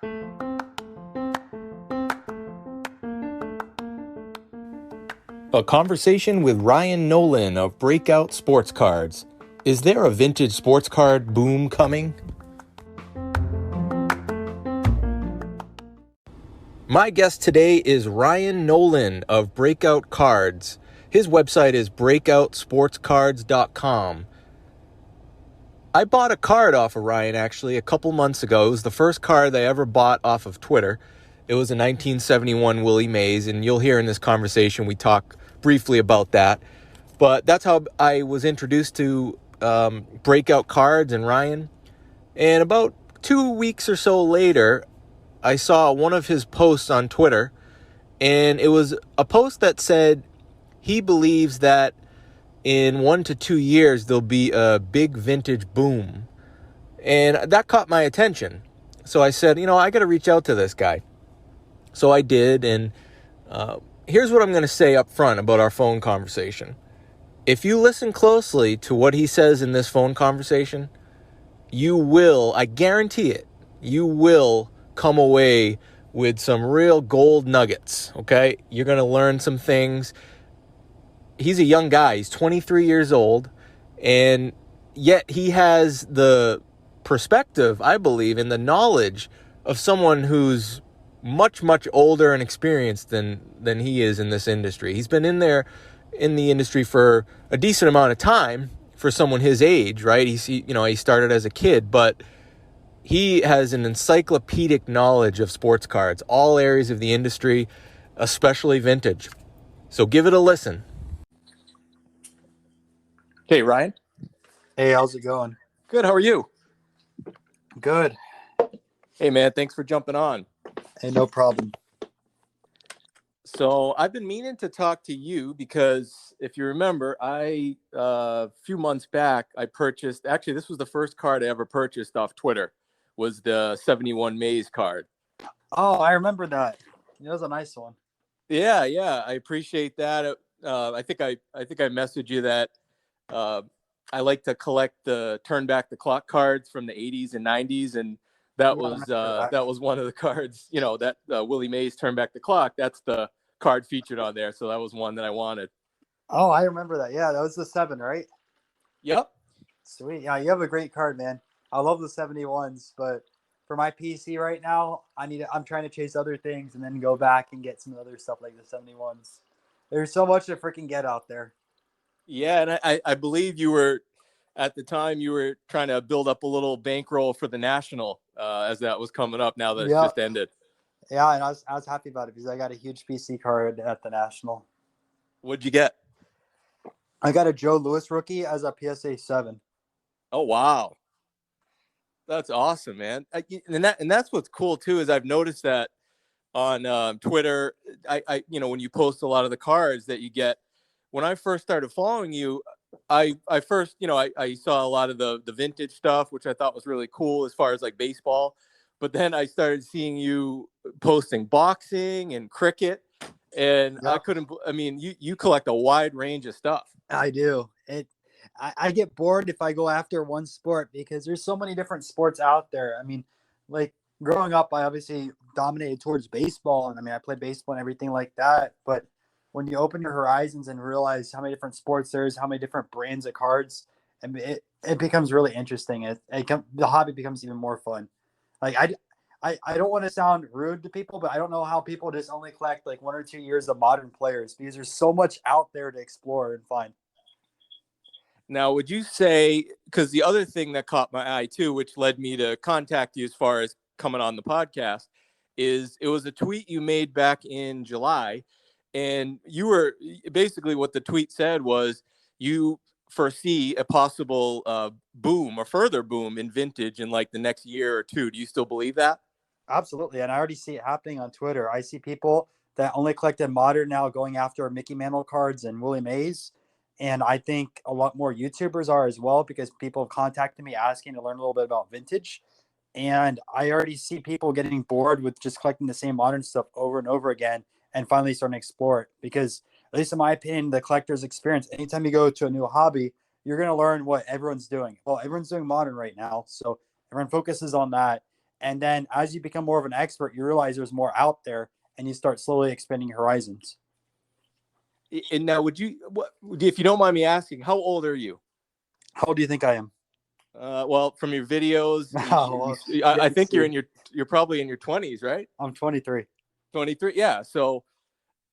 A conversation with Ryan Nolan of Breakout Sports Cards. Is there a vintage sports card boom coming? My guest today is Ryan Nolan of Breakout Cards. His website is breakoutsportscards.com. I bought a card off of Ryan actually a couple months ago. It was the first card I ever bought off of Twitter. It was a 1971 Willie Mays, and you'll hear in this conversation we talk briefly about that. But that's how I was introduced to Breakout Cards and Ryan. And about 2 weeks or so later, I saw one of his posts on Twitter, and it was a post that said he believes that in 1 to 2 years there'll be a big vintage boom. And that caught my attention. So I said, I got to reach out to this guy. So I did, and here's what I'm going to say up front about our phone conversation. If you listen closely to what he says in this phone conversation, you will, I guarantee it, you will come away with some real gold nuggets, okay? You're going to learn some things. He's a young guy. He's 23 years old, and yet he has the perspective, I believe, and the knowledge of someone who's much, much older and experienced than he is in this industry. He's been in the industry for a decent amount of time for someone his age, right? He started as a kid, but he has an encyclopedic knowledge of sports cards, all areas of the industry, especially vintage. So give it a listen. Hey, Ryan. Hey, how's it going? Good. How are you? Good. Hey, man. Thanks for jumping on. Hey, no problem. So I've been meaning to talk to you because if you remember, a few months back, I purchased, actually, this was the first card I ever purchased off Twitter, was the 71 Mays card. Oh, I remember that. It was a nice one. Yeah. I appreciate that. I think I messaged you that I like to collect the turn back the clock cards from the 80s and 90s, and that was one of the cards, that Willie Mays turn back the clock. That's the card featured on there. So that was one that I wanted. Oh, I remember that. Yeah, that was the 7, right? Yep. Sweet. Yeah, you have a great card, man. I love the 71s, but for my PC right now, I'm trying to chase other things and then go back and get some other stuff like the 71s. There's so much to freaking get out there. Yeah, and I believe at the time you were trying to build up a little bankroll for the National as that was coming up now that it's just ended. Yeah, and I was happy about it because I got a huge PC card at the National. What'd you get? I got a Joe Louis rookie as a PSA 7. Oh, wow. That's awesome, man. And that's what's cool too, is I've noticed that on Twitter, I when you post a lot of the cards that you get. When I first started following you, I first, I saw a lot of the vintage stuff, which I thought was really cool as far as like baseball. But then I started seeing you posting boxing and cricket, and yep. You collect a wide range of stuff. I do. I get bored if I go after one sport because there's so many different sports out there. I mean, like growing up, I obviously dominated towards baseball, and I played baseball and everything like that. But when you open your horizons and realize how many different sports there is, how many different brands of cards, and it becomes really interesting. The hobby becomes even more fun. Like I don't want to sound rude to people, but I don't know how people just only collect like 1 or 2 years of modern players because there's so much out there to explore and find. Now, would you say, because the other thing that caught my eye too, which led me to contact you as far as coming on the podcast, is it was a tweet you made back in July. And you were basically, what the tweet said was you foresee a possible boom or further boom in vintage in like the next year or two. Do you still believe that? Absolutely. And I already see it happening on Twitter. I see people that only collected modern now going after Mickey Mantle cards and Willie Mays. And I think a lot more YouTubers are as well because people have contacted me asking to learn a little bit about vintage. And I already see people getting bored with just collecting the same modern stuff over and over again and finally starting to explore it. Because at least in my opinion, the collector's experience, anytime you go to a new hobby, you're going to learn what everyone's doing. Well, everyone's doing modern right now. So everyone focuses on that. And then as you become more of an expert, you realize there's more out there, and you start slowly expanding your horizons. And now, if you don't mind me asking, how old are you? How old do you think I am? Well, from your videos, Oh, well, I you think see. you're probably in your 20s, right? I'm 23. 23. Yeah. So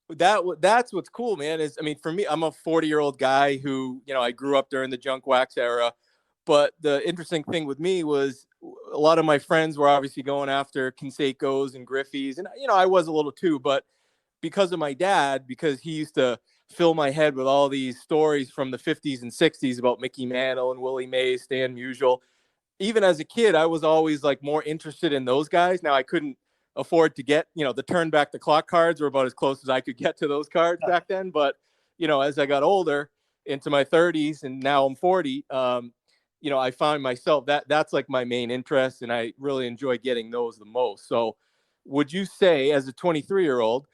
that's what's cool, man. Is, I mean, for me, I'm a 40-year-old guy who, I grew up during the junk wax era. But the interesting thing with me was a lot of my friends were obviously going after Canseco's and Griffey's, and I was a little too. But because of my dad, because he used to fill my head with all these stories from the 50s and 60s about Mickey Mantle and Willie Mays, Stan Musial. Even as a kid, I was always like more interested in those guys. Now I couldn't afford to get, the turn back the clock cards were about as close as I could get to those cards back then. But, as I got older into my 30s and now I'm 40, I found myself that's like my main interest, and I really enjoy getting those the most. So would you say, as a 23-year-old,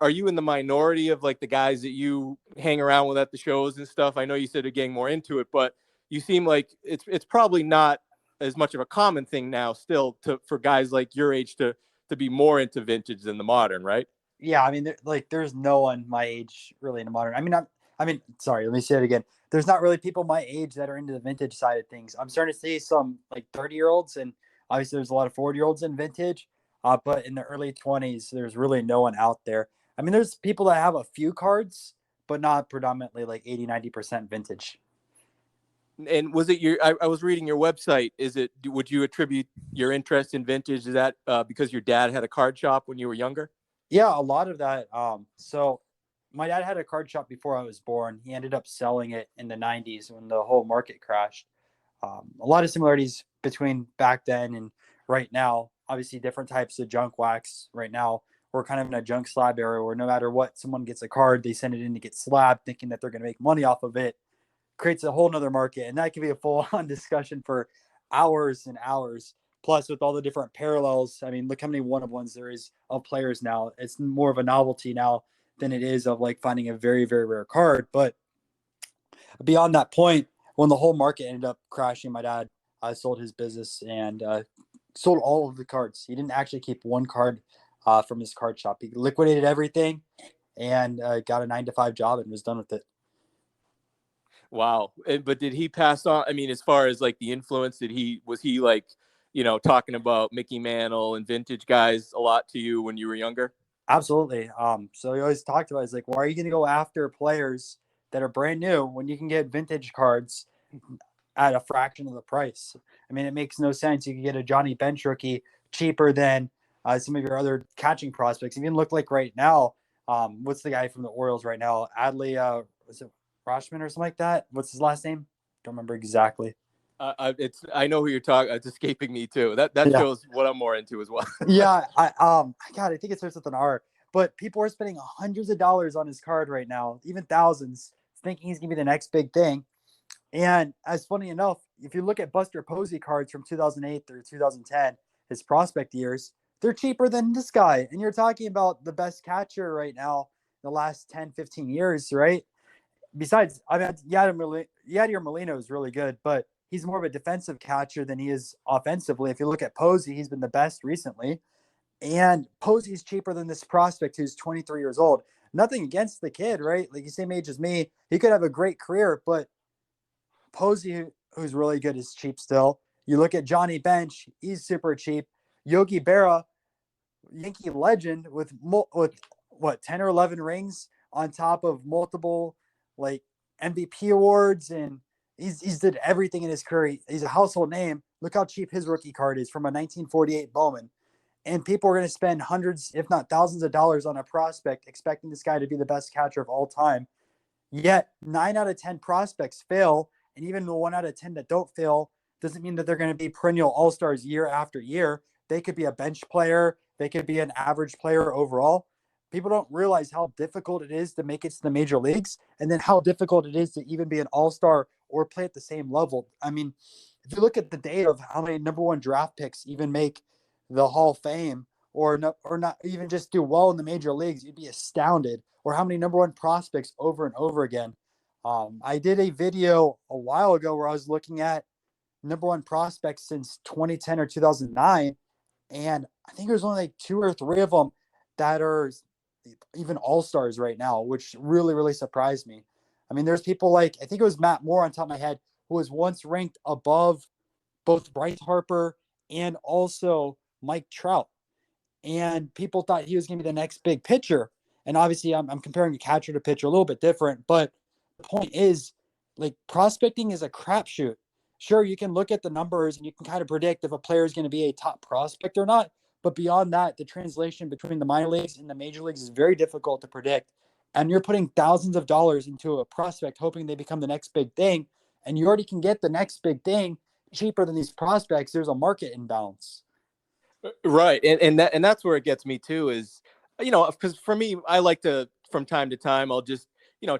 are you in the minority of like the guys that you hang around with at the shows and stuff? I know you said you're getting more into it, but you seem like it's probably not as much of a common thing now still for guys like your age to be more into vintage than the modern, right? Yeah, I mean, there's no one my age really into modern. Sorry, let me say it again. There's not really people my age that are into the vintage side of things. I'm starting to see some like 30-year-olds, and obviously there's a lot of 40-year-olds in vintage. But in the early 20s, there's really no one out there. I mean, there's people that have a few cards, but not predominantly like 80-90% vintage. And was it I was reading your website. Would you attribute your interest in vintage, is that because your dad had a card shop when you were younger? Yeah, a lot of that. So my dad had a card shop before I was born. He ended up selling it in the 90s when the whole market crashed. A lot of similarities between back then and right now. Obviously, different types of junk wax. Right now, we're kind of in a junk slab era where no matter what, someone gets a card, they send it in to get slabbed, thinking that they're going to make money off of it. Creates a whole nother market, and that could be a full-on discussion for hours and hours. Plus, with all the different parallels, I mean, look how many one-of-ones there is of players now. It's more of a novelty now than it is of like finding a very, very rare card. But beyond that point, when the whole market ended up crashing, my dad sold his business and sold all of the cards. He didn't actually keep one card from his card shop. He liquidated everything and got a 9 to 5 job and was done with it. Wow. But did he pass on? I mean, as far as like the influence, was he like, talking about Mickey Mantle and vintage guys a lot to you when you were younger? Absolutely. So he always talked about, it's like, why are you going to go after players that are brand new when you can get vintage cards at a fraction of the price? I mean, it makes no sense. You can get a Johnny Bench rookie cheaper than some of your other catching prospects. Even look like right now, what's the guy from the Orioles right now? Adley, was it Roshman or something like that? What's his last name? Don't remember exactly. I know who you're talking. It's escaping me too. That Yeah. shows what I'm more into as well. Yeah, God, I think it starts with an R. But people are spending hundreds of dollars on his card right now, even thousands, thinking he's gonna be the next big thing. And as funny enough, if you look at Buster Posey cards from 2008 through 2010, his prospect years, they're cheaper than this guy. And you're talking about the best catcher right now, the last 10, 15 years, right? Besides, I mean, Yadier Molina is really good, but he's more of a defensive catcher than he is offensively. If you look at Posey, he's been the best recently. And Posey's cheaper than this prospect who's 23 years old. Nothing against the kid, right? Like, he's the same age as me. He could have a great career, but Posey, who's really good, is cheap still. You look at Johnny Bench, he's super cheap. Yogi Berra, Yankee legend with what, 10 or 11 rings on top of multiple like MVP awards, and he's did everything in his career. He's a household name. Look how cheap his rookie card is from a 1948 Bowman. And people are going to spend hundreds, if not thousands of dollars on a prospect expecting this guy to be the best catcher of all time. Yet 9 out of 10 prospects fail, and even the 1 out of 10 that don't fail doesn't mean that they're going to be perennial all-stars year after year. They could be a bench player. They could be an average player overall. People don't realize how difficult it is to make it to the major leagues, and then how difficult it is to even be an all-star or play at the same level. I mean, if you look at the data of how many number one draft picks even make the Hall of Fame, or not even just do well in the major leagues, you'd be astounded. Or how many number one prospects over and over again. I did a video a while ago where I was looking at number one prospects since 2010 or 2009, And I think there's only like 2 or 3 of them that are even all-stars right now, which really, really surprised me. I mean, there's people like, I think it was Matt Moore on top of my head, who was once ranked above both Bryce Harper and also Mike Trout. And people thought he was going to be the next big pitcher. And obviously, I'm comparing a catcher to pitcher a little bit different. But the point is, like, prospecting is a crapshoot. Sure, you can look at the numbers and you can kind of predict if a player is going to be a top prospect or not. But beyond that, the translation between the minor leagues and the major leagues is very difficult to predict. And you're putting thousands of dollars into a prospect, hoping they become the next big thing. And you already can get the next big thing cheaper than these prospects. There's a market imbalance. Right. And that's where it gets me too is, because for me, I like to, from time to time, I'll just,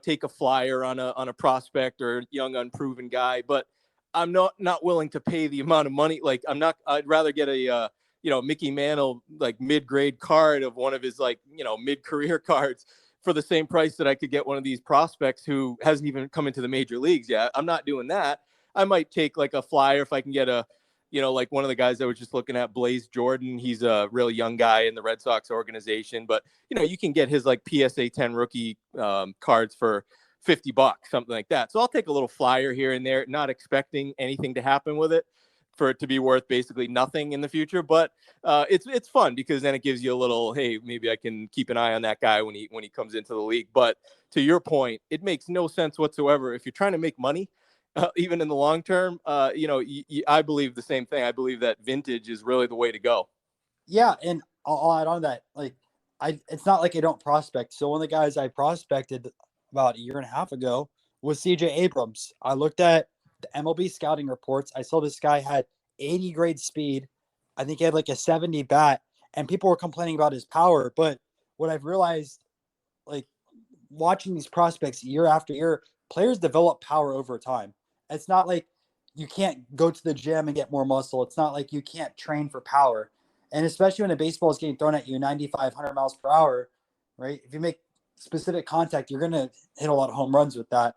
take a flyer on a prospect or young unproven guy, but I'm not willing to pay the amount of money. Like I'd rather get a, Mickey Mantle, like mid-grade card of one of his, like, mid-career cards for the same price that I could get one of these prospects who hasn't even come into the major leagues yet. I'm not doing that. I might take like a flyer if I can get a, like one of the guys I was just looking at, Blaze Jordan. He's a really young guy in the Red Sox organization, but you can get his like PSA 10 rookie cards for $50, something like that. So I'll take a little flyer here and there, not expecting anything to happen with it for it to be worth basically nothing in the future. But it's fun because then it gives you a little, hey, maybe I can keep an eye on that guy when he comes into the league. But to your point, it makes no sense whatsoever if you're trying to make money. Even in the long term, I believe the same thing. I believe that vintage is really the way to go. Yeah, and I'll add on that. Like, it's not like I don't prospect. So one of the guys I prospected about a year and a half ago was CJ Abrams. I looked at the MLB scouting reports. I saw this guy had 80 grade speed. I think he had like a 70 bat, and people were complaining about his power. But what I've realized, like, watching these prospects year after year, players develop power over time. It's not like you can't go to the gym and get more muscle. It's not like you can't train for power. And especially when a baseball is getting thrown at you 95, 100 miles per hour, right? If you make specific contact, you're going to hit a lot of home runs with that.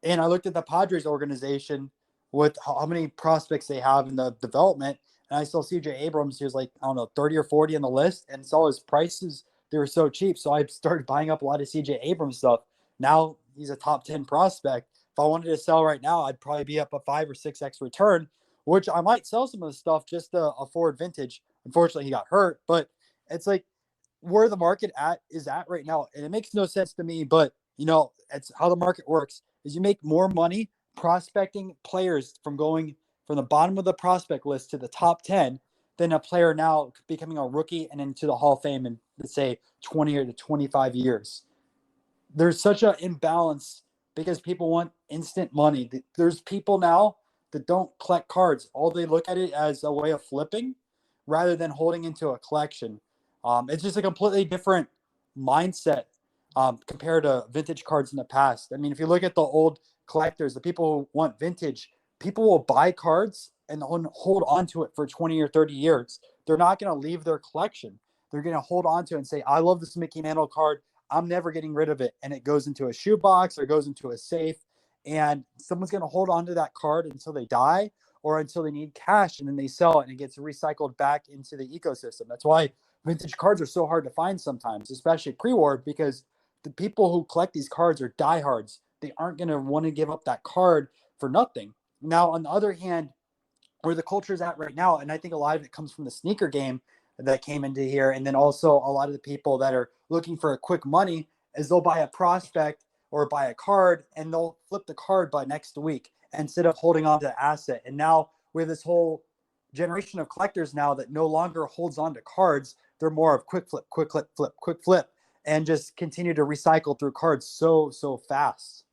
And I looked at the Padres organization with how many prospects they have in the development. And I saw CJ Abrams, he was like, I don't know, 30 or 40 on the list, and saw his prices. They were so cheap. So I started buying up a lot of CJ Abrams stuff. Now he's a top 10 prospect. If I wanted to sell right now, I'd probably be up a 5 or 6x return, which I might sell some of the stuff just to afford vintage. Unfortunately, he got hurt, but it's like where the market is at right now. And it makes no sense to me, but it's how the market works is you make more money prospecting players from going from the bottom of the prospect list to the top 10 than a player now becoming a rookie and into the Hall of Fame in, let's say, 20 or to 25 years. There's such an imbalance because people want instant money. There's people now that don't collect cards. All they look at it as a way of flipping rather than holding into a collection. It's just a completely different mindset compared to vintage cards in the past. I mean, if you look at the old collectors, the people who want vintage, people will buy cards and hold on to it for 20 or 30 years. They're not going to leave their collection. They're going to hold on to it and say, I love this Mickey Mantle card. I'm never getting rid of it. And it goes into a shoebox or goes into a safe. And someone's going to hold on to that card until they die or until they need cash, and then they sell it and it gets recycled back into the ecosystem. That's why vintage cards are so hard to find sometimes, especially pre-war, because the people who collect these cards are diehards. They aren't going to want to give up that card for nothing. Now, on the other hand, where the culture is at right now, and I think a lot of it comes from the sneaker game that came into here, and then also a lot of the people that are looking for a quick money is they'll buy a prospect or buy a card and they'll flip the card by next week instead of holding on to the asset. And now we have this whole generation of collectors now that no longer holds on to cards. They're more of quick flip, quick flip, flip, quick flip, and just continue to recycle through cards so fast.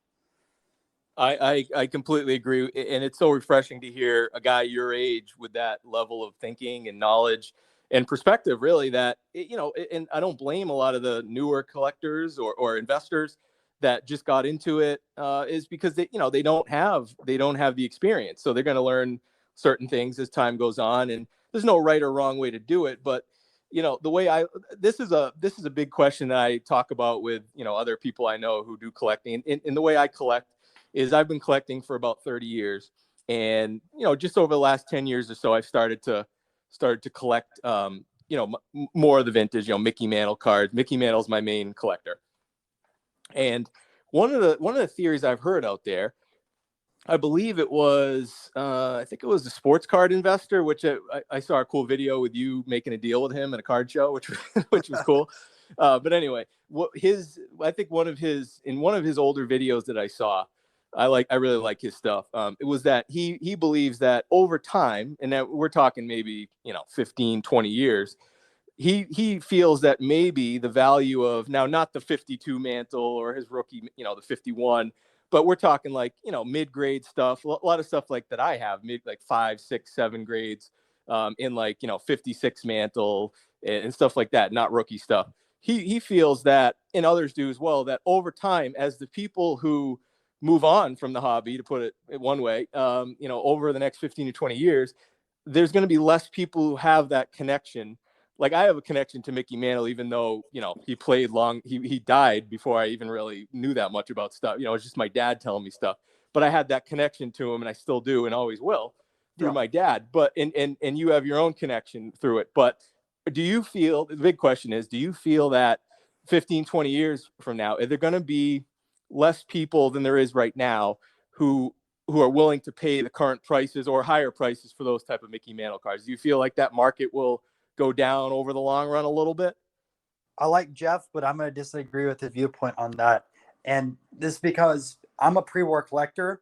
I completely agree. And it's so refreshing to hear a guy your age with that level of thinking and knowledge and perspective, really, that, and I don't blame a lot of the newer collectors or investors that just got into it is because they don't have the experience. So they're going to learn certain things as time goes on. And there's no right or wrong way to do it. But, the way this is a big question that I talk about with, other people I know who do collecting, and the way I collect is I've been collecting for about 30 years. And, just over the last 10 years or so, I've started to started to collect, more of the vintage, Mickey Mantle cards. Mickey Mantle's my main collector. And one of the theories I've heard out there, I believe it was, I think it was the Sports Card Investor, which I saw a cool video with you making a deal with him at a card show, which was cool. But anyway, I think one of his older videos that I saw, I really like his stuff. It was that he believes that over time, and that we're talking maybe 15, 20 years, he feels that maybe the value of, now not the 52 Mantle or his rookie, the 51, but we're talking like, mid-grade stuff, a lot of stuff like that I have, like 5, 6, 7 grades, in like, 56 Mantle and stuff like that, not rookie stuff. He feels that, and others do as well, that over time, as the people who move on from the hobby, to put it one way, over the next 15 to 20 years, there's going to be less people who have that connection. Like I have a connection to Mickey Mantle, even though, he played long, he died before I even really knew that much about stuff. It's just my dad telling me stuff, but I had that connection to him, and I still do and always will through my dad. But, and you have your own connection through it. But do you feel, the big question is, do you feel that 15, 20 years from now, are there going to be less people than there is right now who are willing to pay the current prices or higher prices for those type of Mickey Mantle cards? Do you feel like that market will go down over the long run a little bit? I like Jeff, but I'm going to disagree with his viewpoint on that. And this because I'm a pre-war collector,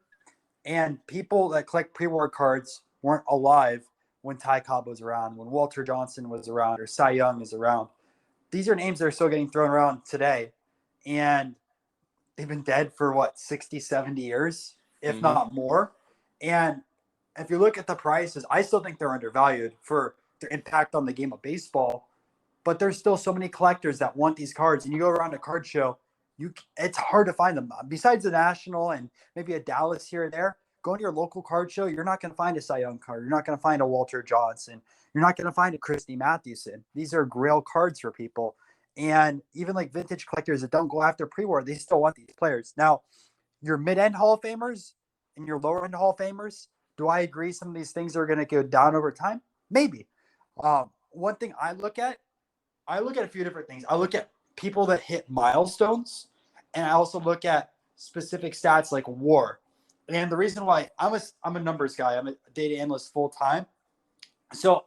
and people that collect pre-war cards weren't alive when Ty Cobb was around, when Walter Johnson was around, or Cy Young is around. These are names that are still getting thrown around today. And they've been dead for 60, 70 years, if not more. And if you look at the prices, I still think they're undervalued for their impact on the game of baseball. But there's still so many collectors that want these cards. And you go around a card show, it's hard to find them. Besides the National and maybe a Dallas here and there, going to your local card show, you're not going to find a Cy Young card. You're not going to find a Walter Johnson. You're not going to find a Christy Mathewson. These are grail cards for people. And even like vintage collectors that don't go after pre-war, they still want these players. Now, your mid-end Hall of Famers and your lower-end Hall of Famers, do I agree some of these things are going to go down over time? Maybe. One thing I look at a few different things. I look at people that hit milestones, and I also look at specific stats like WAR. And the reason why I'm a numbers guy, I'm a data analyst full time. So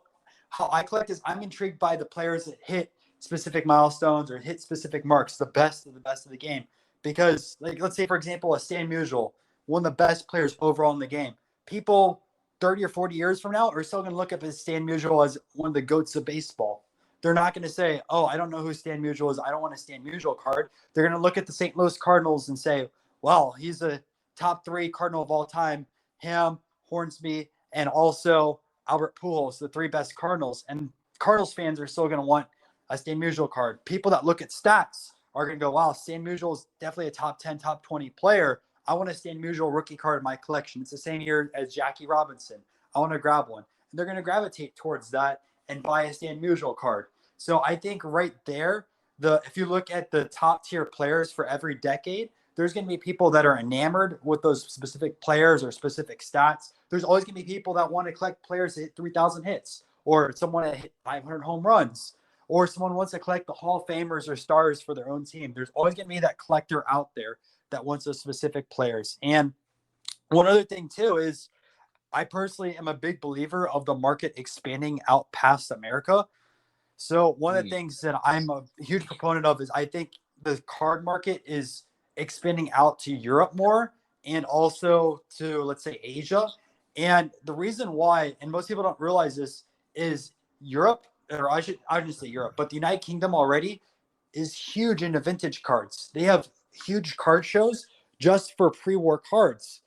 how I collect is I'm intrigued by the players that hit specific milestones or hit specific marks, the best of the game. Because, like, let's say, for example, a Stan Musial, one of the best players overall in the game. People 30 or 40 years from now are still going to look up at Stan Musial as one of the GOATs of baseball. They're not going to say, oh, I don't know who Stan Musial is. I don't want a Stan Musial card. They're going to look at the St. Louis Cardinals and say, well, he's a top 3 Cardinal of all time. Him, Hornsby, and also Albert Pujols, the 3 best Cardinals. And Cardinals fans are still going to want a Stan Musial card. People that look at stats are going to go, wow, Stan Musial is definitely a top 10, top 20 player. I want a Stan Musial rookie card in my collection. It's the same year as Jackie Robinson. I want to grab one. And they're going to gravitate towards that and buy a Stan Musial card. So I think right there, if you look at the top tier players for every decade, there's going to be people that are enamored with those specific players or specific stats. There's always going to be people that want to collect players that hit 3,000 hits, or someone that hit 500 home runs, or someone wants to collect the Hall of Famers or stars for their own team. There's always going to be that collector out there that wants those specific players. And one other thing too is I personally am a big believer of the market expanding out past America. So one of the things that I'm a huge proponent of is I think the card market is expanding out to Europe more and also to, let's say, Asia. And the reason why, and most people don't realize this, is Europe, or I shouldn't say Europe, but the United Kingdom already is huge into vintage cards. They have huge card shows just for pre-war cards.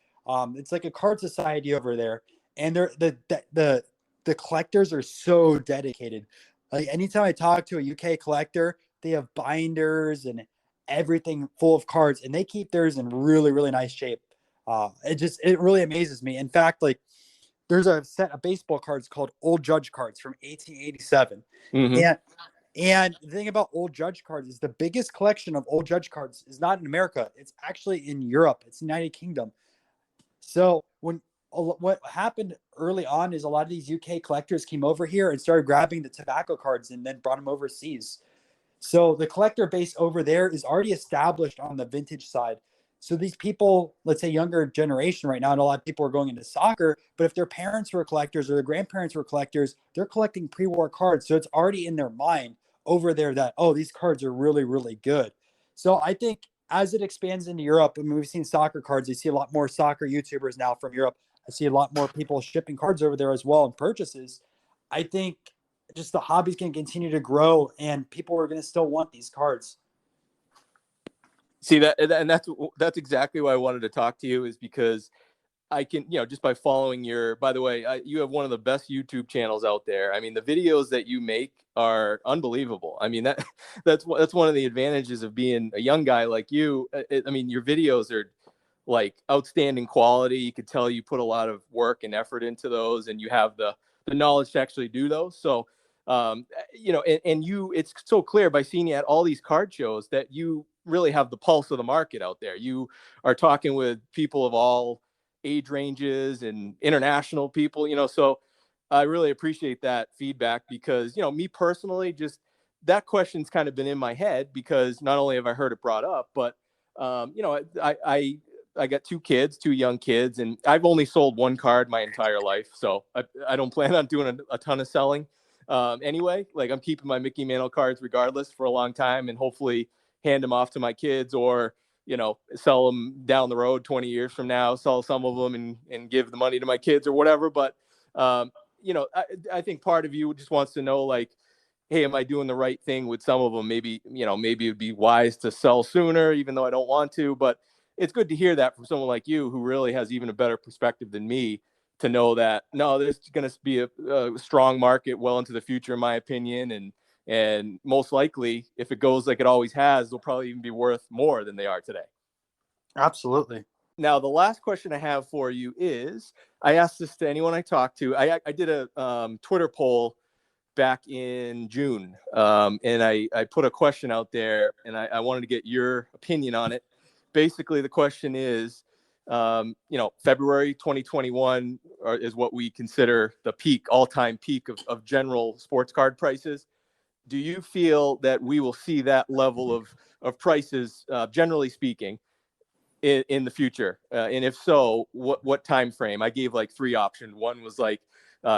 It's like a card society over there, and the collectors are so dedicated. Like anytime I talk to a UK collector, they have binders and everything full of cards, and they keep theirs in really, really nice shape. It really amazes me. In fact, like there's a set of baseball cards called Old Judge cards from 1887. And the thing about Old Judge cards is the biggest collection of Old Judge cards is not in America. It's actually in Europe. It's United Kingdom. So when what happened early on is a lot of these UK collectors came over here and started grabbing the tobacco cards and then brought them overseas. So the collector base over there is already established on the vintage side. So these people, let's say younger generation right now, and a lot of people are going into soccer, but if their parents were collectors or their grandparents were collectors, they're collecting pre-war cards. So it's already in their mind over there that, oh, these cards are really, really good. So I think as it expands into Europe, I mean, we've seen soccer cards. You see a lot more soccer YouTubers now from Europe. I see a lot more people shipping cards over there as well and purchases. I think just the hobby's going to continue to grow and people are going to still want these cards. See that, and that's exactly why I wanted to talk to you, is because I can, just by following by the way, you have one of the best YouTube channels out there. I mean, the videos that you make are unbelievable. I mean, that's one of the advantages of being a young guy like you. I mean, your videos are like outstanding quality. You could tell you put a lot of work and effort into those, and you have the knowledge to actually do those. So, and it's so clear by seeing you at all these card shows that you really have the pulse of the market out there. You are talking with people of all age ranges and international people, so I really appreciate that feedback because, me personally, just that question's kind of been in my head because not only have I heard it brought up, but, I got two young kids, and I've only sold one card my entire life. So I don't plan on doing a ton of selling. Anyway, like I'm keeping my Mickey Mantle cards regardless for a long time and hopefully hand them off to my kids or, sell them down the road 20 years from now, sell some of them and give the money to my kids or whatever. But, I think part of you just wants to know, like, hey, am I doing the right thing with some of them? Maybe it'd be wise to sell sooner, even though I don't want to. But it's good to hear that from someone like you who really has even a better perspective than me to know that, no, there's going to be a strong market well into the future, in my opinion. And most likely, if it goes like it always has, they'll probably even be worth more than they are today. Absolutely. Now, the last question I have for you is, I asked this to anyone I talked to. I did a Twitter poll back in June, and I put a question out there, and I wanted to get your opinion on it. Basically, the question is, February 2021 is what we consider the peak, all-time peak of general sports card prices. Do you feel that we will see that level of prices, generally speaking, in the future? And if so, what time frame? I gave like 3 options. One was like,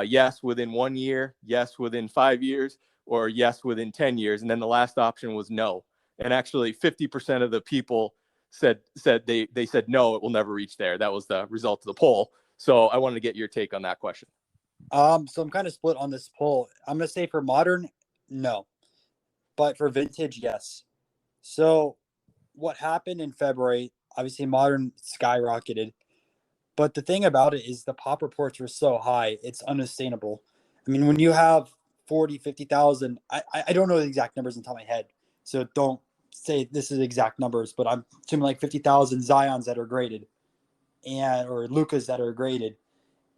yes, within 1 year, yes, within 5 years, or yes, within 10 years. And then the last option was no. And actually 50% of the people said they said, no, it will never reach there. That was the result of the poll. So I wanted to get your take on that question. So I'm kind of split on this poll. I'm going to say for modern, no, but for vintage, yes. So what happened in February, obviously modern skyrocketed. But the thing about it is the pop reports were so high, it's unsustainable. I mean, when you have 40, 50,000, I don't know the exact numbers on top of my head. So don't say this is exact numbers, but I'm assuming like 50,000 Zions that are graded or Lucas that are graded.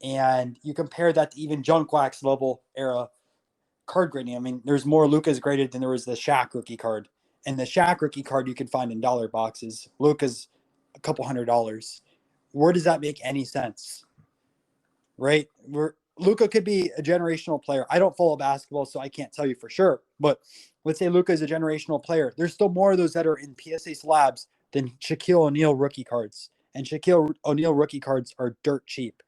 And you compare that to even junk wax level era card grading. I mean, there's more Lucas graded than there was the Shaq rookie card. And the Shaq rookie card you can find in dollar boxes. Lucas, a couple $100. Where does that make any sense? Right? Luka could be a generational player. I don't follow basketball, so I can't tell you for sure. But let's say Luka is a generational player. There's still more of those that are in PSA slabs than Shaquille O'Neal rookie cards. And Shaquille O'Neal rookie cards are dirt cheap.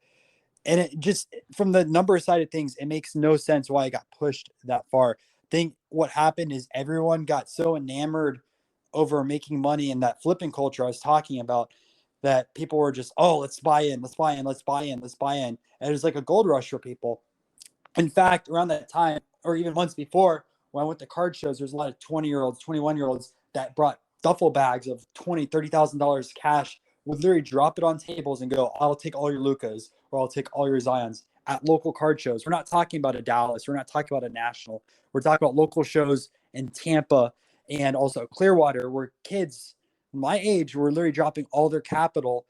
And it just, from the number side of things, it makes no sense why it got pushed that far. I think what happened is everyone got so enamored over making money in that flipping culture I was talking about that people were just, oh, let's buy in, let's buy in, let's buy in, let's buy in. And it was like a gold rush for people. In fact, around that time, or even months before, when I went to card shows, there's a lot of 20-year-olds, 21-year-olds that brought duffel bags of $20,000, $30,000 cash, would literally drop it on tables and go, I'll take all your Lucas or I'll take all your Zions at local card shows. We're not talking about a Dallas. We're not talking about a national. We're talking about local shows in Tampa and also Clearwater, where kids my age were literally dropping all their capital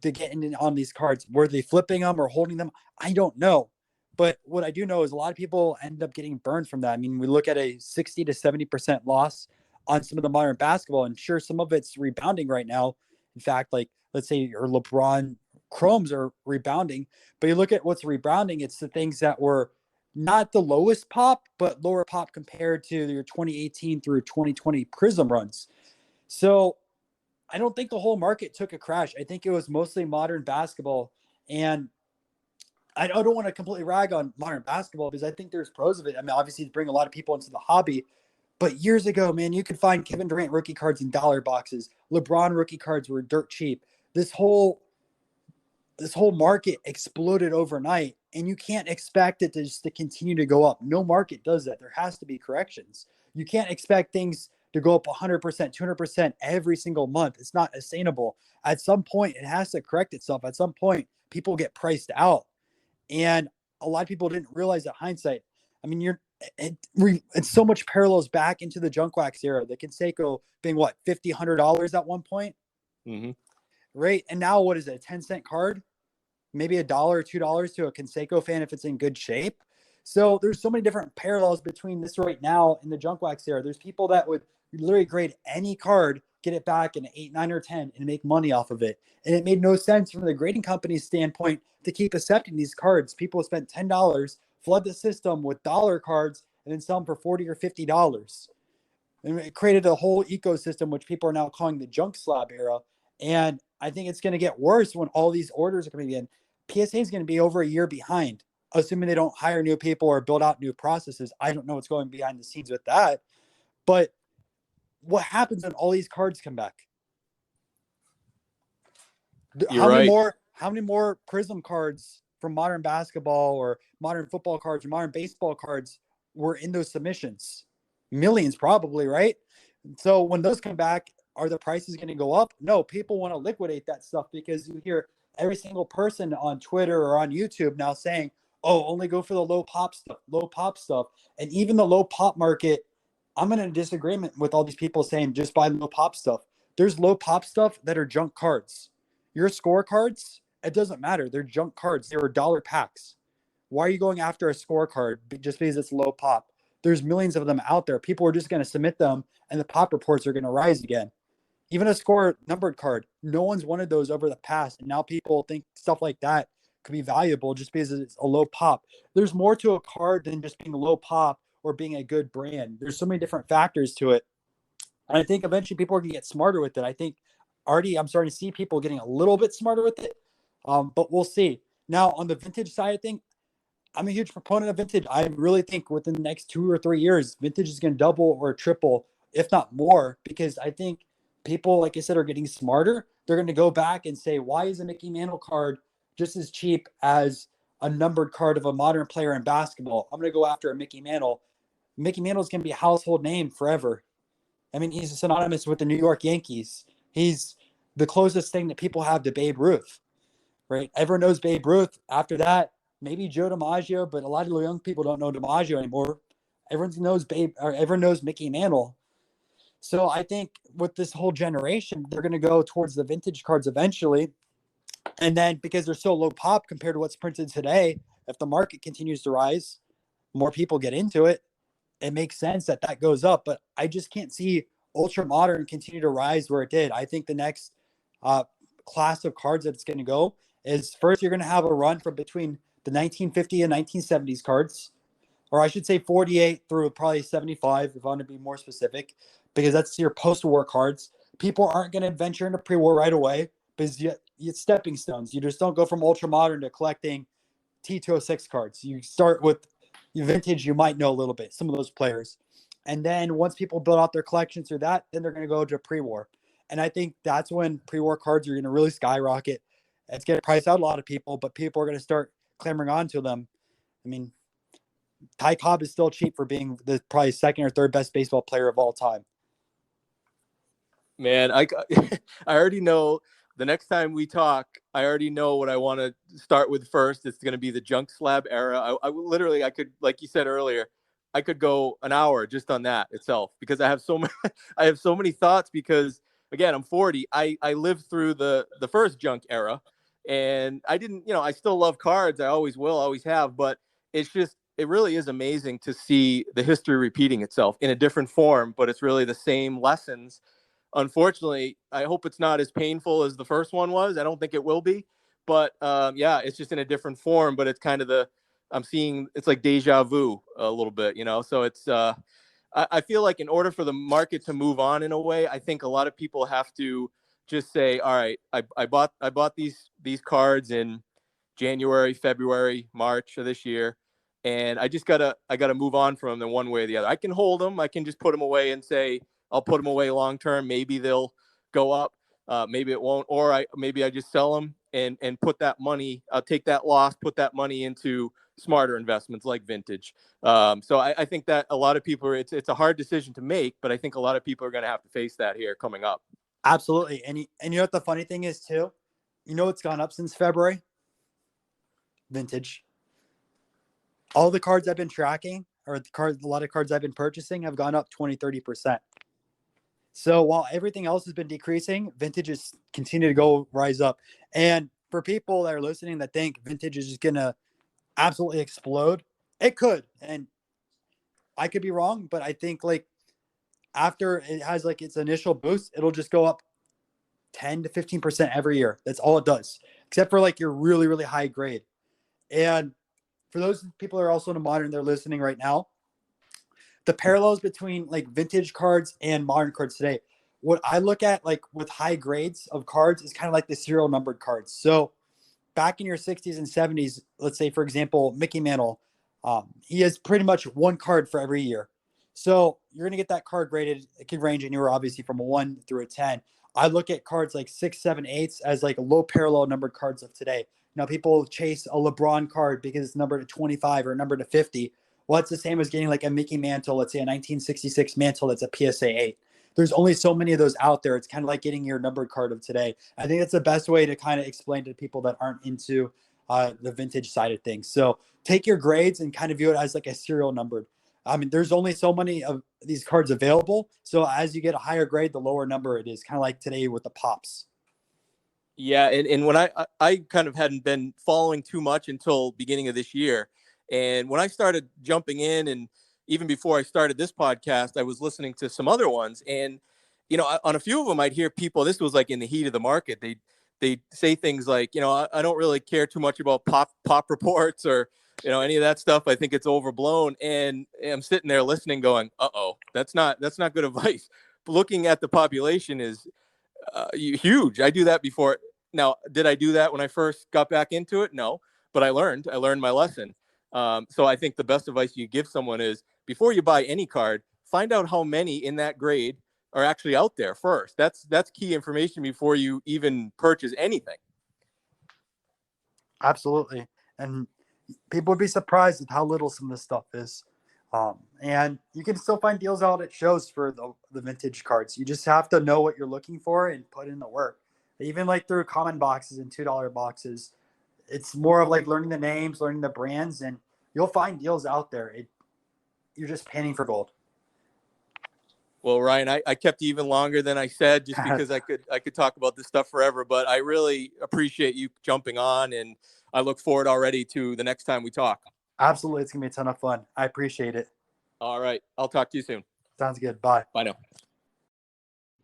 to get in on these cards. Were they flipping them or holding them? I don't know. But what I do know is a lot of people end up getting burned from that. I mean, we look at a 60 to 70% loss on some of the modern basketball, and sure, some of it's rebounding right now. In fact, like let's say your LeBron chromes are rebounding, but you look at what's rebounding, it's the things that were not the lowest pop, but lower pop compared to your 2018 through 2020 Prism runs. So I don't think the whole market took a crash. I think it was mostly modern basketball. And I don't want to completely rag on modern basketball because I think there's pros of it. I mean, obviously, it's bringing a lot of people into the hobby. But years ago, man, you could find Kevin Durant rookie cards in dollar boxes. LeBron rookie cards were dirt cheap. This whole market exploded overnight, and you can't expect it to just to continue to go up. No market does that. There has to be corrections. You can't expect things to go up 100%, 200% every single month. It's not sustainable. At some point, it has to correct itself. At some point, people get priced out. And a lot of people didn't realize that hindsight. I mean, it's so much parallels back into the junk wax era. The Conseco being what, $50, $100 at one point, right? And now what is it? A 10-cent card, maybe $1 or $2 to a Conseco fan if it's in good shape. So there's so many different parallels between this right now and the junk wax era. There's people that would literally grade any card, get it back in 8, 9, or 10, and make money off of it. And it made no sense from the grading company's standpoint to keep accepting these cards. People spent $10, flood the system with dollar cards, and then sell them for $40 or $50. And it created a whole ecosystem, which people are now calling the junk slab era. And I think it's going to get worse when all these orders are coming in. PSA is going to be over a year behind, assuming they don't hire new people or build out new processes. I don't know what's going behind the scenes with that. But what happens when all these cards come back? You're right. How many more Prism cards from modern basketball or modern football cards or modern baseball cards were in those submissions? Millions probably, right? So when those come back, are the prices going to go up? No, people want to liquidate that stuff because you hear every single person on Twitter or on YouTube now saying, oh, only go for the low pop stuff. And even the low pop market, I'm in a disagreement with all these people saying just buy low pop stuff. There's low pop stuff that are junk cards. Your scorecards, it doesn't matter. They're junk cards. They were dollar packs. Why are you going after a scorecard just because it's low pop? There's millions of them out there. People are just going to submit them, and the pop reports are going to rise again. Even a score numbered card, no one's wanted those over the past, and now people think stuff like that could be valuable just because it's a low pop. There's more to a card than just being a low pop or being a good brand. There's so many different factors to it. And I think eventually people are going to get smarter with it. I think already I'm starting to see people getting a little bit smarter with it, but we'll see. Now, on the vintage side of things, I'm a huge proponent of vintage. I really think within the next 2 or 3 years, vintage is going to double or triple, if not more, because I think people, like I said, are getting smarter. They're going to go back and say, why is a Mickey Mantle card just as cheap as a numbered card of a modern player in basketball? I'm going to go after a Mickey Mantle. Mickey Mantle is going to be a household name forever. I mean, he's synonymous with the New York Yankees. He's the closest thing that people have to Babe Ruth, right? Everyone knows Babe Ruth. After that, maybe Joe DiMaggio, but a lot of young people don't know DiMaggio anymore. Everyone knows Mickey Mantle. So I think with this whole generation, they're going to go towards the vintage cards eventually. And then because they're so low pop compared to what's printed today, if the market continues to rise, more people get into it. It makes sense that goes up. But I just can't see ultra modern continue to rise where it did. I think the next class of cards that it's going to go is first you're going to have a run from between the 1950 and 1970s cards, or I should say 48 through probably 75 if I want to be more specific, because that's your post-war cards. People aren't going to venture into pre-war right away because it's stepping stones. You just don't go from ultra modern to collecting T206 cards. You start with vintage, you might know a little bit, some of those players. And then once people build out their collections through that, then they're going to go to pre-war. And I think that's when pre-war cards are going to really skyrocket. It's going to price out a lot of people, but people are going to start clamoring onto them. I mean, Ty Cobb is still cheap for being the probably second or third best baseball player of all time. Man, I already know the next time we talk, I already know what I want to start with first. It's going to be the junk slab era. I could, like you said earlier, I could go an hour just on that itself because I have so many, I have so many thoughts because again, I'm 40. I lived through the first junk era and I didn't, I still love cards. I always will, always have, but it's just, it really is amazing to see the history repeating itself in a different form, but it's really the same lessons. Unfortunately, I hope it's not as painful as the first one was. I don't think it will be, But yeah, it's just in a different form. But it's kind of I'm seeing it's like deja vu a little bit, you know. So it's I feel like in order for the market to move on in a way, I think a lot of people have to just say, all right, I bought these cards in January, February, March of this year, and I gotta move on from them in one way or the other. I can hold them, I can just put them away and say I'll put them away long term. Maybe they'll go up, maybe it won't, or maybe I just sell them and put that money. I'll take that loss, put that money into smarter investments like vintage. So I think that a lot of people, it's a hard decision to make, but I think a lot of people are going to have to face that here coming up. Absolutely. And you know what the funny thing is too? You know what's gone up since February? Vintage. All the cards I've been tracking, or a lot of cards I've been purchasing, have gone up 20, 30%. So while everything else has been decreasing, vintage has continued to go rise up. And for people that are listening that think vintage is just gonna absolutely explode, it could. And I could be wrong, but I think like after it has like its initial boost, it'll just go up 10 to 15% every year. That's all it does, except for like your really, really high grade. And for those people that are also in the modern, they're listening right now, the parallels between like vintage cards and modern cards today, what I look at like with high grades of cards is kind of like the serial numbered cards. So back in your 60s and 70s, let's say, for example, Mickey Mantle, he has pretty much one card for every year. So you're going to get that card graded. It can range anywhere, obviously, from a 1 through a 10. I look at cards like 6, 7, 8s as like low parallel numbered cards of today. Now, people chase a LeBron card because it's numbered to 25 or numbered to 50. Well, it's the same as getting like a Mickey Mantle, let's say a 1966 Mantle that's a PSA 8. There's only so many of those out there. It's kind of like getting your numbered card of today. I think that's the best way to kind of explain to people that aren't into the vintage side of things. So take your grades and kind of view it as like a serial numbered. I mean, there's only so many of these cards available. So as you get a higher grade, the lower number it is, kind of like today with the pops. Yeah, and when I kind of hadn't been following too much until beginning of this year, and when I started jumping in, and even before I started this podcast, I was listening to some other ones, and on a few of them, I'd hear people. This was like in the heat of the market. They say things like, I don't really care too much about pop reports or any of that stuff. I think it's overblown, and I'm sitting there listening, going, that's not good advice. Looking at the population is huge. I do that before. Now, did I do that when I first got back into it? No, but I learned my lesson. So I think the best advice you give someone is before you buy any card, find out how many in that grade are actually out there first. That's key information before you even purchase anything. Absolutely. And people would be surprised at how little some of this stuff is. And you can still find deals out at shows for the vintage cards. You just have to know what you're looking for and put in the work. Even like through common boxes and $2 boxes, it's more of like learning the names, learning the brands, and you'll find deals out there. You're just panning for gold. Well, Ryan, I kept you even longer than I said just because I could talk about this stuff forever, but I really appreciate you jumping on, and I look forward already to the next time we talk. Absolutely. It's going to be a ton of fun. I appreciate it. All right. I'll talk to you soon. Sounds good. Bye. Bye now.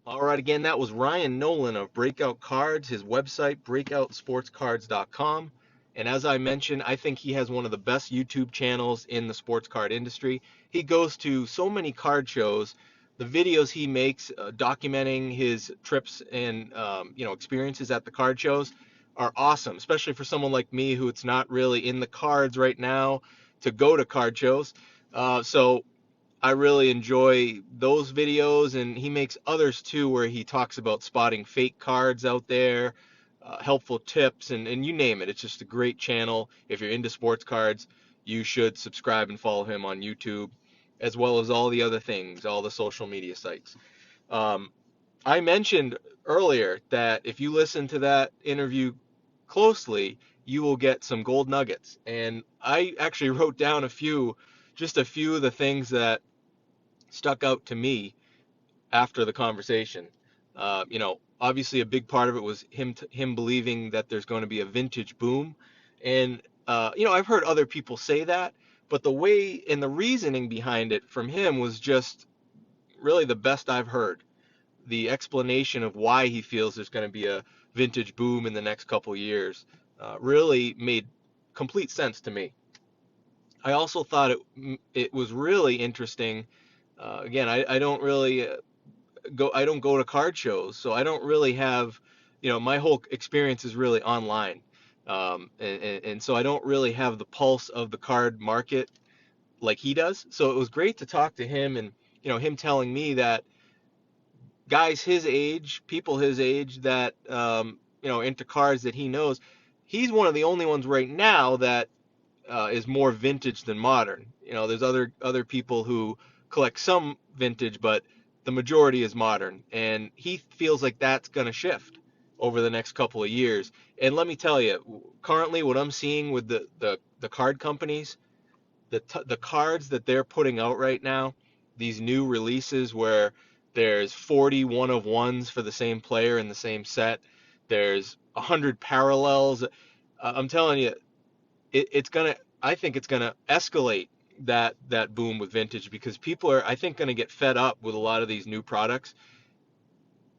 All right. Again, that was Ryan Nolan of Breakout Cards, his website, breakoutsportscards.com. And as I mentioned, I think he has one of the best YouTube channels in the sports card industry. He goes to so many card shows. The videos he makes documenting his trips and experiences at the card shows are awesome, especially for someone like me who it's not really in the cards right now to go to card shows. So I really enjoy those videos, and he makes others too where he talks about spotting fake cards out there, helpful tips, and you name it. It's just a great channel. If you're into sports cards, you should subscribe and follow him on YouTube, as well as all the other things, all the social media sites. Um, I mentioned earlier that if you listen to that interview closely, you will get some gold nuggets. And I actually wrote down just a few of the things that stuck out to me after the conversation. Obviously a big part of it was him believing that there's going to be a vintage boom, and I've heard other people say that, but the way and the reasoning behind it from him was just really the best I've heard. The explanation of why he feels there's going to be a vintage boom in the next couple years really made complete sense to me. I also thought it was really interesting. Again, I don't really I don't go to card shows, so I don't really have, my whole experience is really online, and so I don't really have the pulse of the card market like he does. So it was great to talk to him, and him telling me that guys his age, people his age that into cards that he knows, he's one of the only ones right now that is more vintage than modern. There's other people who collect some vintage, but the majority is modern, and he feels like that's going to shift over the next couple of years. And let me tell you, currently what I'm seeing with the card companies, the cards that they're putting out right now, these new releases where there's 40 one of ones for the same player in the same set, there's 100 parallels. I'm telling you, it's gonna I think it's gonna escalate that boom with vintage, because people are, I think, gonna get fed up with a lot of these new products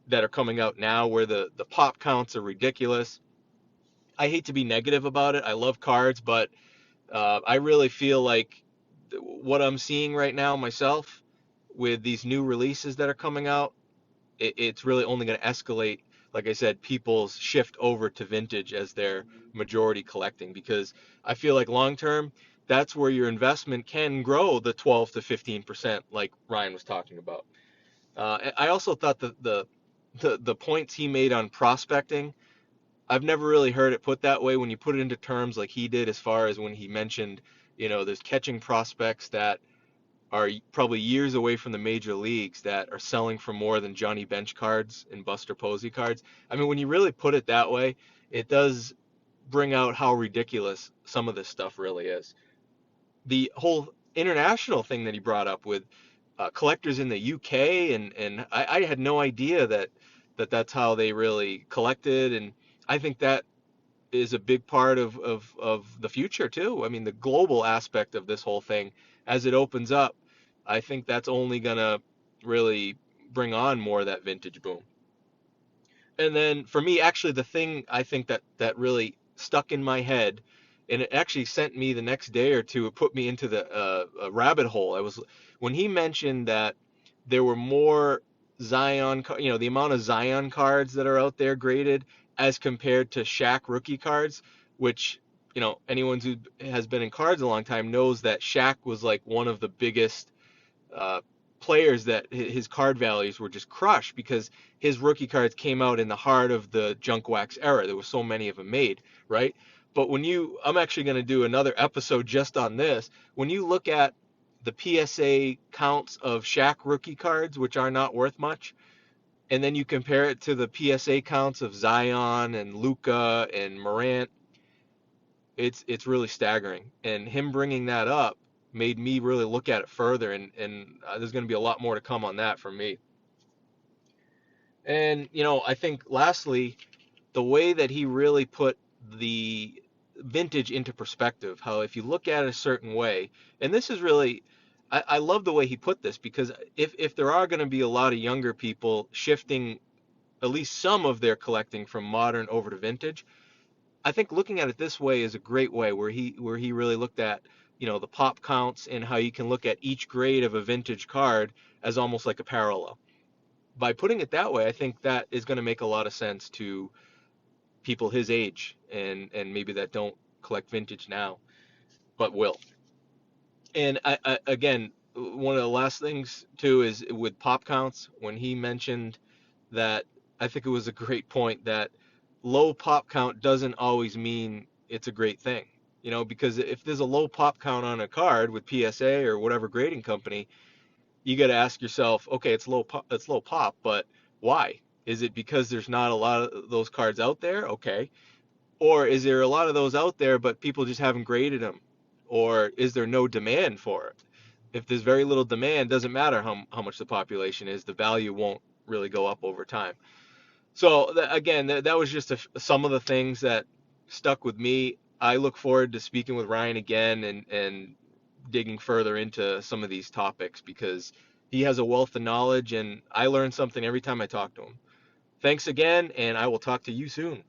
that are coming out now where the pop counts are ridiculous. I hate to be negative about it. I love cards, but I really feel like what I'm seeing right now myself with these new releases that are coming out, it's really only going to escalate. Like I said, people's shift over to vintage as their majority collecting, because I feel like long term, that's where your investment can grow the 12 to 15%, like Ryan was talking about. I also thought the points he made on prospecting, I've never really heard it put that way when you put it into terms like he did, as far as when he mentioned, there's catching prospects that are probably years away from the major leagues that are selling for more than Johnny Bench cards and Buster Posey cards. I mean, when you really put it that way, it does bring out how ridiculous some of this stuff really is. The whole international thing that he brought up with collectors in the UK, and I had no idea that's how they really collected, and I think that is a big part of the future too. I mean, the global aspect of this whole thing, as it opens up, I think that's only gonna really bring on more of that vintage boom. And then for me, actually, the thing I think that really stuck in my head, and it actually sent me the next day or two, it put me into the a rabbit hole. I was When he mentioned that there were more the amount of Zion cards that are out there graded as compared to Shaq rookie cards, which, anyone who has been in cards a long time knows that Shaq was like one of the biggest uh, players that his card values were just crushed, because his rookie cards came out in the heart of the junk wax era. There were so many of them made, right? But I'm actually going to do another episode just on this. When you look at the PSA counts of Shaq rookie cards, which are not worth much, and then you compare it to the PSA counts of Zion and Luka and Morant, it's really staggering. And him bringing that up made me really look at it further, and there's going to be a lot more to come on that from me. And I think lastly, the way that he really put the vintage into perspective, how if you look at it a certain way, and this is really, I love the way he put this, because if there are going to be a lot of younger people shifting at least some of their collecting from modern over to vintage, I think looking at it this way is a great way, where he really looked at, the pop counts, and how you can look at each grade of a vintage card as almost like a parallel. By putting it that way, I think that is going to make a lot of sense to people his age, and maybe that don't collect vintage now but will. And again, one of the last things too is with pop counts, when he mentioned that, I think it was a great point that low pop count doesn't always mean it's a great thing. Because if there's a low pop count on a card with PSA or whatever grading company, you got to ask yourself, okay, it's low pop, but why? Is it because there's not a lot of those cards out there? Okay. Or is there a lot of those out there, but people just haven't graded them? Or is there no demand for it? If there's very little demand, doesn't matter how much the population is, the value won't really go up over time. So again, that was just some of the things that stuck with me. I look forward to speaking with Ryan again, and digging further into some of these topics, because he has a wealth of knowledge, and I learn something every time I talk to him. Thanks again, and I will talk to you soon.